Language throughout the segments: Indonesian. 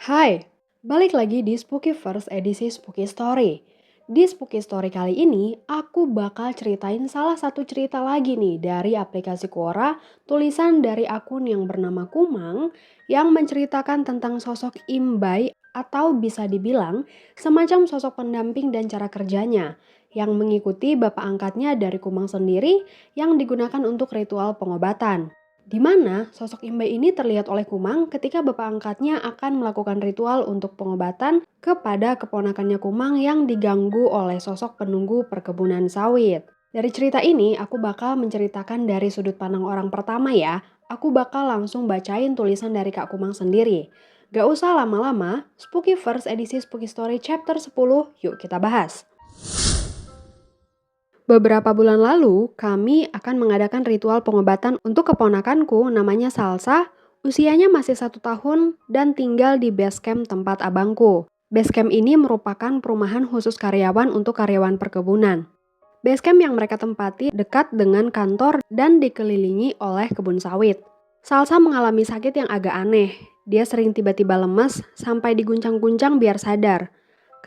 Hai, balik lagi di Spooky First edisi Spooky Story. Di Spooky Story kali ini, aku bakal ceritain salah satu cerita lagi nih dari aplikasi Quora, tulisan dari akun yang bernama Kumang, yang menceritakan tentang sosok Imbai atau bisa dibilang semacam sosok pendamping dan cara kerjanya, yang mengikuti bapak angkatnya dari Kumang sendiri yang digunakan untuk ritual pengobatan. Di mana sosok Imbai ini terlihat oleh Kumang ketika bapak angkatnya akan melakukan ritual untuk pengobatan kepada keponakannya Kumang yang diganggu oleh sosok penunggu perkebunan sawit. Dari cerita ini, aku bakal menceritakan dari sudut pandang orang pertama ya. Aku bakal langsung bacain tulisan dari Kak Kumang sendiri. Gak usah lama-lama, Spooky First edisi Spooky Story chapter 10, yuk kita bahas. Beberapa bulan lalu, kami akan mengadakan ritual pengobatan untuk keponakanku namanya Salsa, usianya masih 1 tahun dan tinggal di base camp tempat abangku. Base camp ini merupakan perumahan khusus karyawan untuk karyawan perkebunan. Base camp yang mereka tempati dekat dengan kantor dan dikelilingi oleh kebun sawit. Salsa mengalami sakit yang agak aneh. Dia sering tiba-tiba lemas sampai diguncang-guncang biar sadar.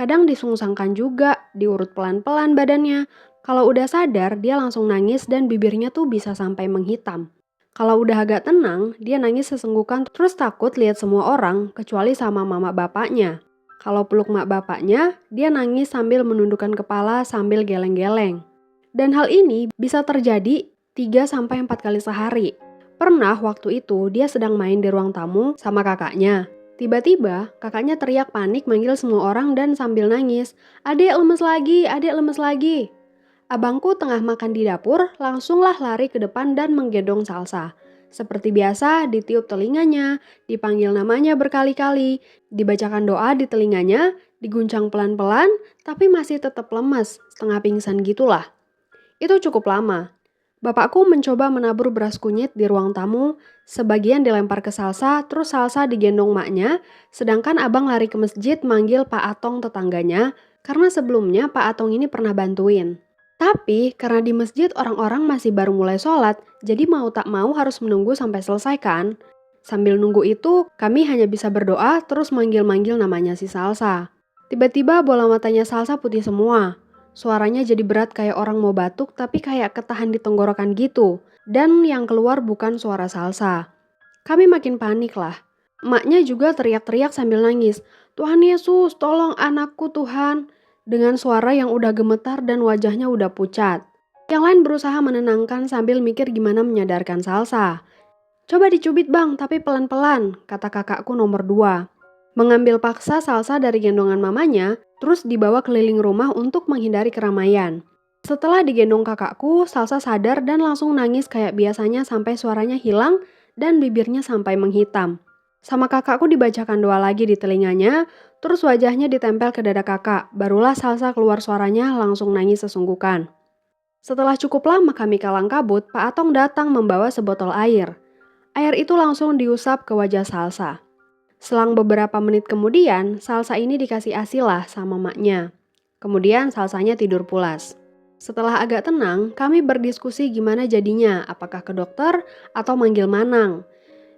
Kadang disungsangkan juga, diurut pelan-pelan badannya. Kalau udah sadar, dia langsung nangis dan bibirnya tuh bisa sampai menghitam. Kalau udah agak tenang, dia nangis sesenggukan terus takut lihat semua orang, kecuali sama mama bapaknya. Kalau peluk mak bapaknya, dia nangis sambil menundukkan kepala sambil geleng-geleng. Dan hal ini bisa terjadi 3-4 kali sehari. Pernah waktu itu dia sedang main di ruang tamu sama kakaknya. Tiba-tiba kakaknya teriak panik manggil semua orang dan sambil nangis, "Adek lemes lagi, adek lemes lagi." Abangku tengah makan di dapur, langsunglah lari ke depan dan menggendong Salsa. Seperti biasa, ditiup telinganya, dipanggil namanya berkali-kali, dibacakan doa di telinganya, diguncang pelan-pelan, tapi masih tetap lemas, setengah pingsan gitulah. Itu cukup lama. Bapakku mencoba menabur beras kunyit di ruang tamu, sebagian dilempar ke Salsa, terus Salsa digendong maknya, sedangkan abang lari ke masjid manggil Pak Atong tetangganya, karena sebelumnya Pak Atong ini pernah bantuin. Tapi karena di masjid orang-orang masih baru mulai sholat, jadi mau tak mau harus menunggu sampai selesai kan? Sambil nunggu itu, kami hanya bisa berdoa terus manggil-manggil namanya si Salsa. Tiba-tiba bola matanya Salsa putih semua. Suaranya jadi berat kayak orang mau batuk tapi kayak ketahan di tenggorokan gitu. Dan yang keluar bukan suara Salsa. Kami makin panik lah. Emaknya juga teriak-teriak sambil nangis. "Tuhan Yesus, tolong anakku Tuhan." Dengan suara yang udah gemetar dan wajahnya udah pucat. Yang lain berusaha menenangkan sambil mikir gimana menyadarkan Salsa. "Coba dicubit bang, tapi pelan-pelan," kata kakakku nomor 2. Mengambil paksa Salsa dari gendongan mamanya, terus dibawa keliling rumah untuk menghindari keramaian. Setelah digendong kakakku, Salsa sadar dan langsung nangis kayak biasanya sampai suaranya hilang dan bibirnya sampai menghitam. Sama kakakku dibacakan doa lagi di telinganya, terus wajahnya ditempel ke dada kakak, barulah Salsa keluar suaranya langsung nangis sesunggukan. Setelah cukup lama kami kalang kabut, Pak Atong datang membawa sebotol air. Air itu langsung diusap ke wajah Salsa. Selang beberapa menit kemudian, Salsa ini dikasih ASI lah sama maknya. Kemudian Salsanya tidur pulas. Setelah agak tenang, kami berdiskusi gimana jadinya, apakah ke dokter atau manggil Manang.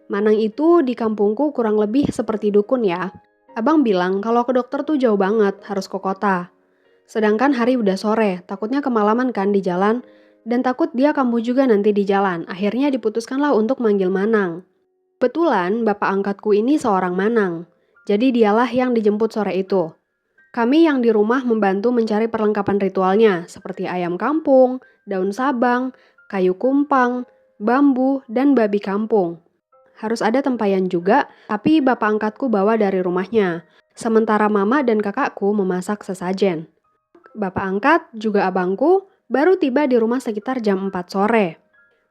Manang itu di kampungku kurang lebih seperti dukun ya. Abang bilang kalau ke dokter tuh jauh banget, harus ke kota. Sedangkan hari udah sore, takutnya kemalaman kan di jalan, dan takut dia kambuh juga nanti di jalan. Akhirnya diputuskanlah untuk manggil Manang. Kebetulan bapak angkatku ini seorang Manang, jadi dialah yang dijemput sore itu. Kami yang di rumah membantu mencari perlengkapan ritualnya, seperti ayam kampung, daun sabang, kayu kumpang, bambu, dan babi kampung. Harus ada tempayan juga, tapi bapak angkatku bawa dari rumahnya. Sementara mama dan kakakku memasak sesajen. Bapak angkat, juga abangku, baru tiba di rumah sekitar jam 4 sore.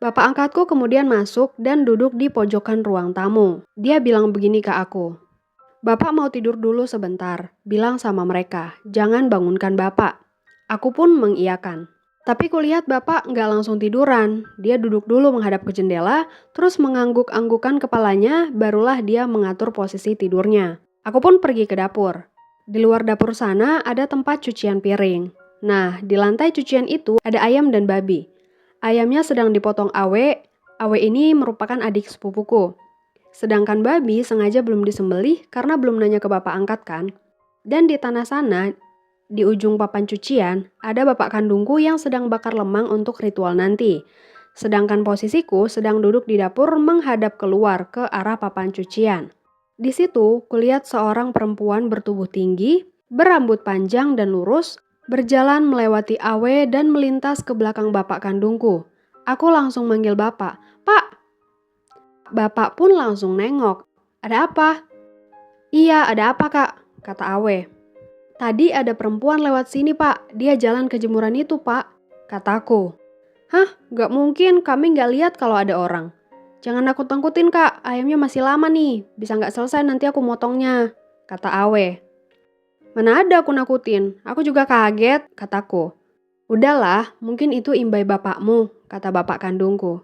Bapak angkatku kemudian masuk dan duduk di pojokan ruang tamu. Dia bilang begini ke aku, "Bapak mau tidur dulu sebentar," bilang sama mereka, "jangan bangunkan Bapak." Aku pun mengiyakan. Tapi kulihat Bapak nggak langsung tiduran. Dia duduk dulu menghadap ke jendela, terus mengangguk-anggukan kepalanya, barulah dia mengatur posisi tidurnya. Aku pun pergi ke dapur. Di luar dapur sana ada tempat cucian piring. Nah, di lantai cucian itu ada ayam dan babi. Ayamnya sedang dipotong Awe. Awe ini merupakan adik sepupuku. Sedangkan babi sengaja belum disembelih karena belum nanya ke bapak angkat kan. Dan di tanah sana, di ujung papan cucian, ada bapak kandungku yang sedang bakar lemang untuk ritual nanti. Sedangkan posisiku sedang duduk di dapur menghadap keluar ke arah papan cucian. Di situ, kulihat seorang perempuan bertubuh tinggi, berambut panjang dan lurus, berjalan melewati Awe dan melintas ke belakang bapak kandungku. Aku langsung manggil bapak, "Pak!" Bapak pun langsung nengok. "Ada apa?" "Iya, ada apa kak?" kata Awe. "Tadi ada perempuan lewat sini pak, dia jalan ke jemuran itu pak," kataku. "Hah, gak mungkin, kami gak lihat kalau ada orang." "Jangan nakut-nakutin kak, ayamnya masih lama nih, bisa gak selesai nanti aku motongnya," kata Awe. "Mana ada aku nakutin, aku juga kaget," kataku. "Udahlah, mungkin itu imbai bapakmu," kata bapak kandungku.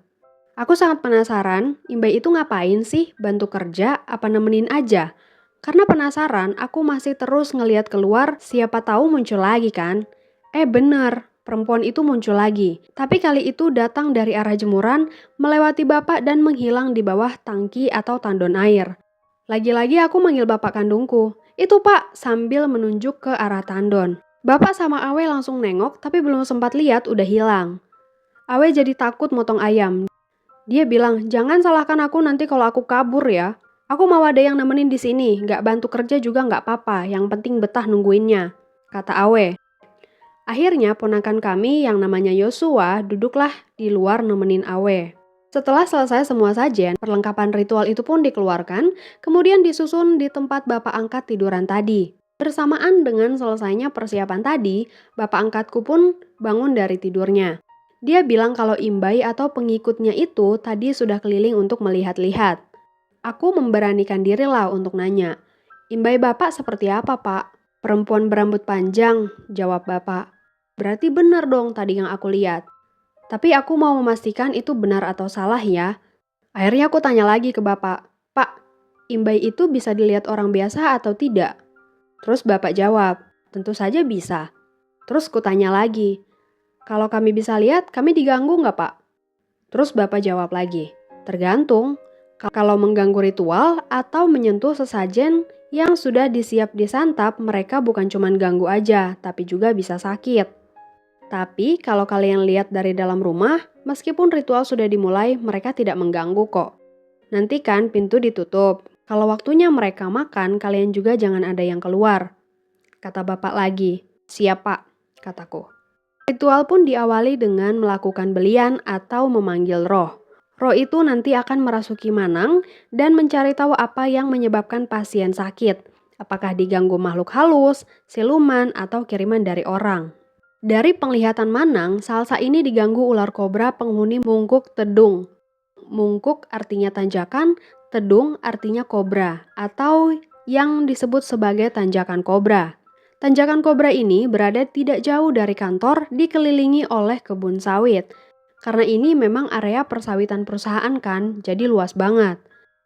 Aku sangat penasaran, imbai itu ngapain sih, bantu kerja, apa nemenin aja? Karena penasaran, aku masih terus ngeliat keluar, siapa tahu muncul lagi kan? Bener, perempuan itu muncul lagi. Tapi kali itu datang dari arah jemuran, melewati bapak dan menghilang di bawah tangki atau tandon air. Lagi-lagi aku manggil bapak kandungku. "Itu pak," sambil menunjuk ke arah tandon. Bapak sama Awe langsung nengok, tapi belum sempat lihat udah hilang. Awe jadi takut motong ayam. Dia bilang, "Jangan salahkan aku nanti kalau aku kabur ya. Aku mau ada yang nemenin di sini, nggak bantu kerja juga nggak apa-apa, yang penting betah nungguinnya," kata Awe. Akhirnya ponakan kami yang namanya Yosua duduklah di luar nemenin Awe. Setelah selesai semua sajian, perlengkapan ritual itu pun dikeluarkan, kemudian disusun di tempat bapak angkat tiduran tadi. Bersamaan dengan selesainya persiapan tadi, bapak angkatku pun bangun dari tidurnya. Dia bilang kalau imbai atau pengikutnya itu tadi sudah keliling untuk melihat-lihat. Aku memberanikan diri lah untuk nanya, "Imbai bapak seperti apa pak?" "Perempuan berambut panjang," jawab bapak. "Berarti benar dong tadi yang aku lihat. Tapi aku mau memastikan itu benar atau salah ya." Akhirnya aku tanya lagi ke bapak, "Pak, imbai itu bisa dilihat orang biasa atau tidak?" Terus bapak jawab, "Tentu saja bisa." Terus kutanya lagi, "Kalau kami bisa lihat, kami diganggu nggak pak?" Terus bapak jawab lagi, "Tergantung. Kalau mengganggu ritual atau menyentuh sesajen yang sudah disiap disantap, mereka bukan cuma ganggu aja, tapi juga bisa sakit. Tapi kalau kalian lihat dari dalam rumah, meskipun ritual sudah dimulai, mereka tidak mengganggu kok. Nanti kan pintu ditutup. Kalau waktunya mereka makan, kalian juga jangan ada yang keluar," kata bapak lagi. "Siap pak," kataku. Ritual pun diawali dengan melakukan belian atau memanggil roh. Roh itu nanti akan merasuki Manang dan mencari tahu apa yang menyebabkan pasien sakit. Apakah diganggu makhluk halus, siluman, atau kiriman dari orang. Dari penglihatan Manang, Salsa ini diganggu ular kobra penghuni Mungkuk Tedung. Mungkuk artinya tanjakan, Tedung artinya kobra, atau yang disebut sebagai tanjakan kobra. Tanjakan kobra ini berada tidak jauh dari kantor, dikelilingi oleh kebun sawit. Karena ini memang area persawitan perusahaan kan, jadi luas banget.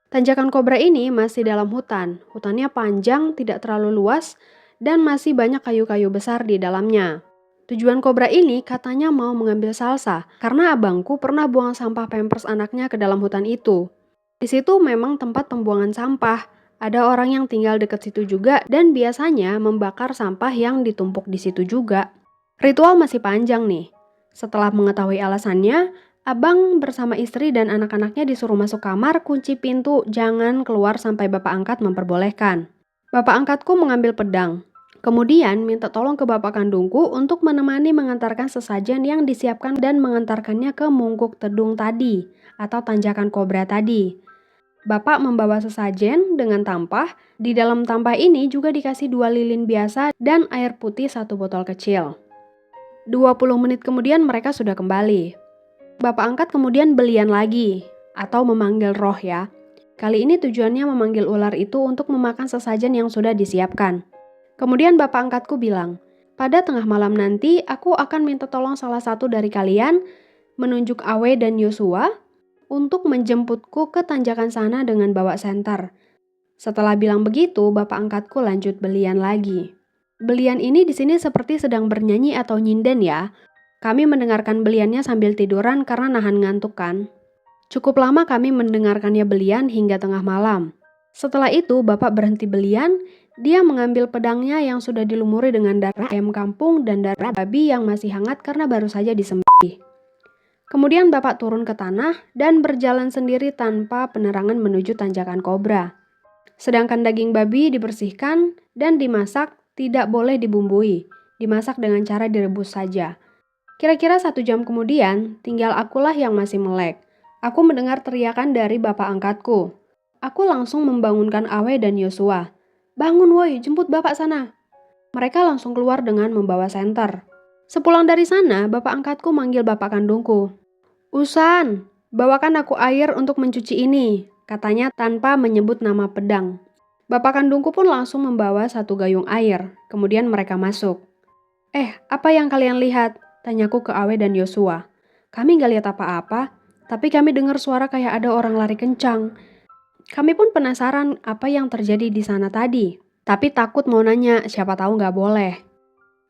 Tanjakan kobra ini masih dalam hutan. Hutannya panjang, tidak terlalu luas, dan masih banyak kayu-kayu besar di dalamnya. Tujuan kobra ini katanya mau mengambil Salsa, karena abangku pernah buang sampah pampers anaknya ke dalam hutan itu. Di situ memang tempat pembuangan sampah. Ada orang yang tinggal dekat situ juga dan biasanya membakar sampah yang ditumpuk di situ juga. Ritual masih panjang nih. Setelah mengetahui alasannya, abang bersama istri dan anak-anaknya disuruh masuk kamar, kunci pintu, jangan keluar sampai bapak angkat memperbolehkan. Bapak angkatku mengambil pedang. Kemudian minta tolong ke bapak kandungku untuk menemani mengantarkan sesajen yang disiapkan dan mengantarkannya ke Mungkuk Tedung tadi atau tanjakan kobra tadi. Bapak membawa sesajen dengan tampah. Di dalam tampah ini juga dikasih 2 lilin biasa dan air putih 1 botol kecil. 20 menit kemudian mereka sudah kembali. Bapak angkat kemudian belian lagi, atau memanggil roh ya. Kali ini tujuannya memanggil ular itu untuk memakan sesajen yang sudah disiapkan. Kemudian bapak angkatku bilang, "Pada tengah malam nanti aku akan minta tolong salah satu dari kalian menunjuk Awe dan Yosua untuk menjemputku ke tanjakan sana dengan bawa senter." Setelah bilang begitu, bapak angkatku lanjut belian lagi. Belian ini di sini seperti sedang bernyanyi atau nyinden ya. Kami mendengarkan beliannya sambil tiduran karena nahan ngantuk kan. Cukup lama kami mendengarkannya belian hingga tengah malam. Setelah itu Bapak berhenti belian, dia mengambil pedangnya yang sudah dilumuri dengan darah ayam kampung dan darah babi yang masih hangat karena baru saja disembelih. Kemudian Bapak turun ke tanah dan berjalan sendiri tanpa penerangan menuju tanjakan kobra. Sedangkan daging babi dibersihkan dan dimasak, tidak boleh dibumbui, dimasak dengan cara direbus saja. Kira-kira 1 jam kemudian, tinggal akulah yang masih melek. Aku mendengar teriakan dari bapak angkatku. Aku langsung membangunkan Awe dan Yosua. "Bangun woi, jemput bapak sana." Mereka langsung keluar dengan membawa senter. Sepulang dari sana, bapak angkatku manggil bapak kandungku. "Usan, bawakan aku air untuk mencuci ini," katanya tanpa menyebut nama pedang. Bapak kandungku pun langsung membawa 1 gayung air, kemudian mereka masuk. Apa yang kalian lihat?" Tanyaku ke Awe dan Yosua. "Kami gak lihat apa-apa, tapi kami dengar suara kayak ada orang lari kencang. Kami pun penasaran apa yang terjadi di sana tadi, tapi takut mau nanya, siapa tahu gak boleh."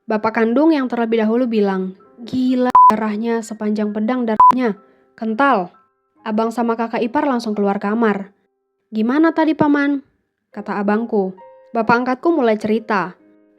Bapak kandung yang terlebih dahulu bilang, "Gila, darahnya sepanjang pedang darahnya, kental." Abang sama kakak ipar langsung keluar kamar. "Gimana tadi paman?" kata abangku. Bapak angkatku mulai cerita.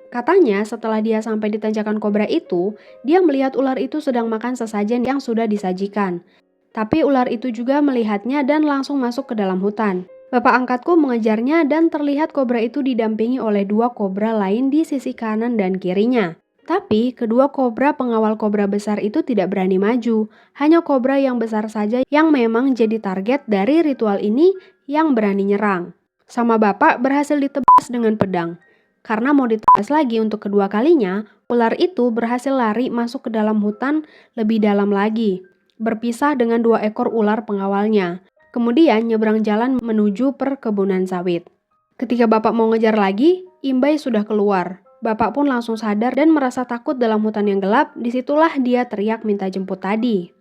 Katanya setelah dia sampai di tanjakan kobra itu, dia melihat ular itu sedang makan sesajen yang sudah disajikan. Tapi ular itu juga melihatnya dan langsung masuk ke dalam hutan. Bapak angkatku mengejarnya dan terlihat kobra itu didampingi oleh 2 kobra lain di sisi kanan dan kirinya. Tapi kedua kobra pengawal kobra besar itu tidak berani maju. Hanya kobra yang besar saja yang memang jadi target dari ritual ini yang berani nyerang. Sama bapak berhasil ditebas dengan pedang. Karena mau ditebas lagi untuk kedua kalinya, ular itu berhasil lari masuk ke dalam hutan lebih dalam lagi, berpisah dengan 2 ekor ular pengawalnya. Kemudian nyebrang jalan menuju perkebunan sawit. Ketika bapak mau ngejar lagi, Imbai sudah keluar. Bapak pun langsung sadar dan merasa takut dalam hutan yang gelap. Disitulah dia teriak minta jemput tadi.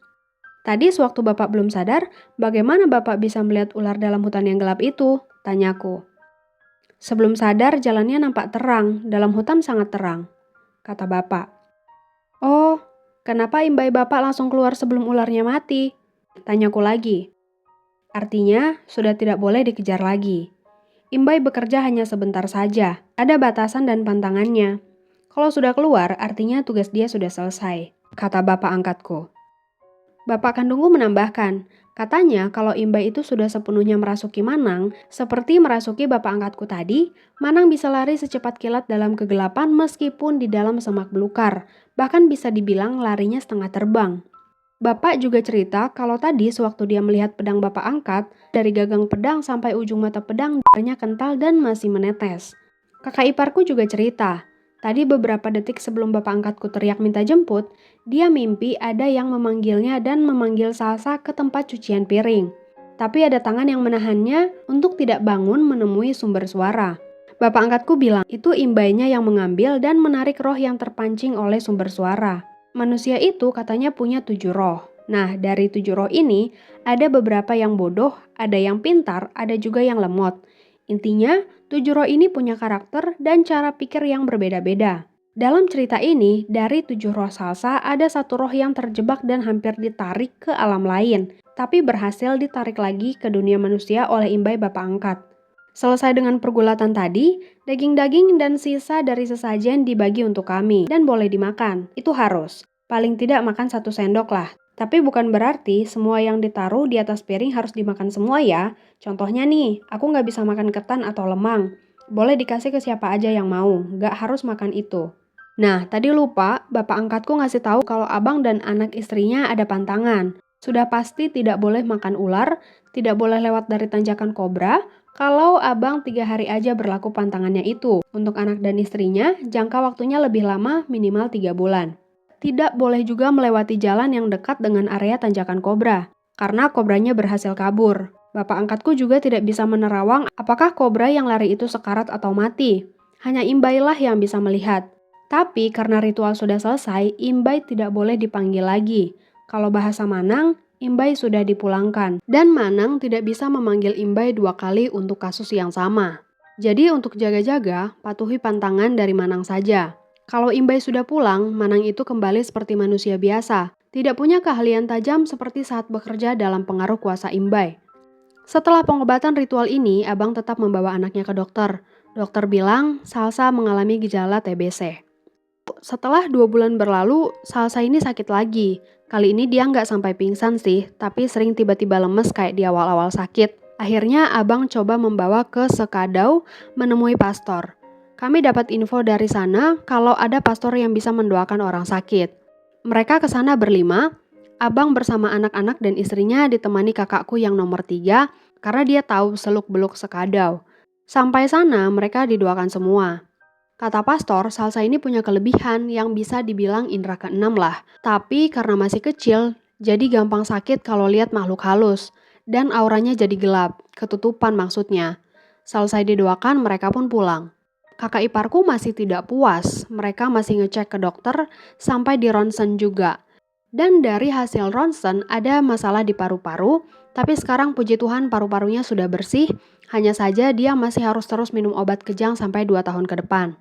"Tadi sewaktu bapak belum sadar, bagaimana bapak bisa melihat ular dalam hutan yang gelap itu?" tanyaku. "Sebelum sadar jalannya nampak terang, dalam hutan sangat terang," kata bapak. "Oh, kenapa imbai bapak langsung keluar sebelum ularnya mati?" tanyaku lagi. "Artinya sudah tidak boleh dikejar lagi. Imbai bekerja hanya sebentar saja, ada batasan dan pantangannya. Kalau sudah keluar, artinya tugas dia sudah selesai," kata bapak angkatku. Bapak kandungku menambahkan, katanya kalau Imbai itu sudah sepenuhnya merasuki Manang, seperti merasuki bapak angkatku tadi, Manang bisa lari secepat kilat dalam kegelapan meskipun di dalam semak belukar, bahkan bisa dibilang larinya setengah terbang. Bapak juga cerita kalau tadi sewaktu dia melihat pedang bapak angkat, dari gagang pedang sampai ujung mata pedang darahnya kental dan masih menetes. Kakak iparku juga cerita, tadi beberapa detik sebelum bapak angkatku teriak minta jemput, dia mimpi ada yang memanggilnya dan memanggil Salsa ke tempat cucian piring. Tapi ada tangan yang menahannya untuk tidak bangun menemui sumber suara. Bapak angkatku bilang itu imbainya yang mengambil dan menarik roh yang terpancing oleh sumber suara. Manusia itu katanya punya 7 roh. Nah, dari 7 roh ini, ada beberapa yang bodoh, ada yang pintar, ada juga yang lemot. Intinya, 7 roh ini punya karakter dan cara pikir yang berbeda-beda. Dalam cerita ini, dari 7 roh Salsa, ada 1 roh yang terjebak dan hampir ditarik ke alam lain, tapi berhasil ditarik lagi ke dunia manusia oleh imbai bapak angkat. Selesai dengan pergulatan tadi, daging-daging dan sisa dari sesajen dibagi untuk kami dan boleh dimakan. Itu harus. Paling tidak makan 1 sendok lah. Tapi bukan berarti semua yang ditaruh di atas piring harus dimakan semua ya. Contohnya nih, aku nggak bisa makan ketan atau lemang. Boleh dikasih ke siapa aja yang mau, nggak harus makan itu. Nah, tadi lupa, bapak angkatku ngasih tahu kalau abang dan anak istrinya ada pantangan. Sudah pasti tidak boleh makan ular, tidak boleh lewat dari tanjakan kobra, kalau abang 3 hari aja berlaku pantangannya itu. Untuk anak dan istrinya, jangka waktunya lebih lama minimal 3 bulan. Tidak boleh juga melewati jalan yang dekat dengan area tanjakan kobra, karena kobranya berhasil kabur. Bapak angkatku juga tidak bisa menerawang apakah kobra yang lari itu sekarat atau mati. Hanya imbailah yang bisa melihat. Tapi karena ritual sudah selesai, imbai tidak boleh dipanggil lagi. Kalau bahasa Manang, imbai sudah dipulangkan. Dan Manang tidak bisa memanggil imbai 2 kali untuk kasus yang sama. Jadi untuk jaga-jaga, patuhi pantangan dari Manang saja. Kalau imbai sudah pulang, Manang itu kembali seperti manusia biasa. tidak punya keahlian tajam seperti saat bekerja dalam pengaruh kuasa imbai. Setelah pengobatan ritual ini, abang tetap membawa anaknya ke dokter. Dokter bilang Salsa mengalami gejala TBC. Setelah 2 bulan berlalu, Salsa ini sakit lagi. Kali ini dia nggak sampai pingsan sih, tapi sering tiba-tiba lemes kayak di awal-awal sakit. Akhirnya abang coba membawa ke Sekadau menemui pastor. Kami dapat info dari sana kalau ada pastor yang bisa mendoakan orang sakit. Mereka ke sana berlima, abang bersama anak-anak dan istrinya ditemani kakakku yang nomor 3 karena dia tahu seluk-beluk Sekadau. Sampai sana mereka didoakan semua. Kata pastor, Salsa ini punya kelebihan yang bisa dibilang indera keenam lah. Tapi karena masih kecil, jadi gampang sakit kalau lihat makhluk halus. Dan auranya jadi gelap, ketutupan maksudnya. Selesai didoakan, mereka pun pulang. Kakak iparku masih tidak puas, mereka masih ngecek ke dokter sampai di ronsen juga. Dan dari hasil ronsen ada masalah di paru-paru, tapi sekarang puji Tuhan paru-parunya sudah bersih, hanya saja dia masih harus terus minum obat kejang sampai 2 tahun ke depan.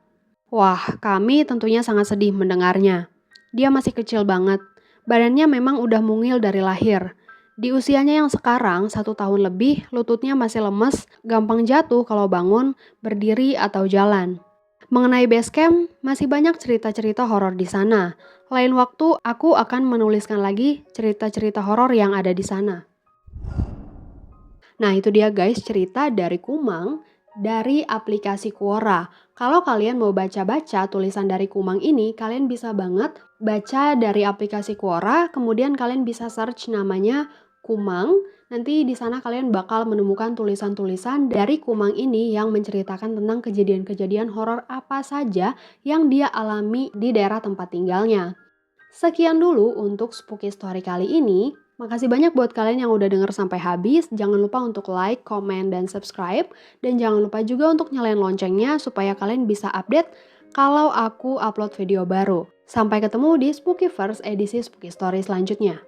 Wah, kami tentunya sangat sedih mendengarnya. Dia masih kecil banget, badannya memang udah mungil dari lahir. Di usianya yang sekarang 1 tahun lebih, lututnya masih lemes, gampang jatuh kalau bangun, berdiri, atau jalan. Mengenai base camp, masih banyak cerita-cerita horor di sana. Lain waktu, aku akan menuliskan lagi cerita-cerita horor yang ada di sana. Nah, itu dia guys cerita dari Kumang dari aplikasi Quora. Kalau kalian mau baca-baca tulisan dari Kumang ini, kalian bisa banget baca dari aplikasi Quora, kemudian kalian bisa search namanya Kumang. Nanti di sana kalian bakal menemukan tulisan-tulisan dari Kumang ini yang menceritakan tentang kejadian-kejadian horor apa saja yang dia alami di daerah tempat tinggalnya. Sekian dulu untuk Spooky Story kali ini. Makasih banyak buat kalian yang udah denger sampai habis. Jangan lupa untuk like, comment, dan subscribe. Dan jangan lupa juga untuk nyalain loncengnya supaya kalian bisa update kalau aku upload video baru. Sampai ketemu di Spookyverse edisi Spooky Story selanjutnya.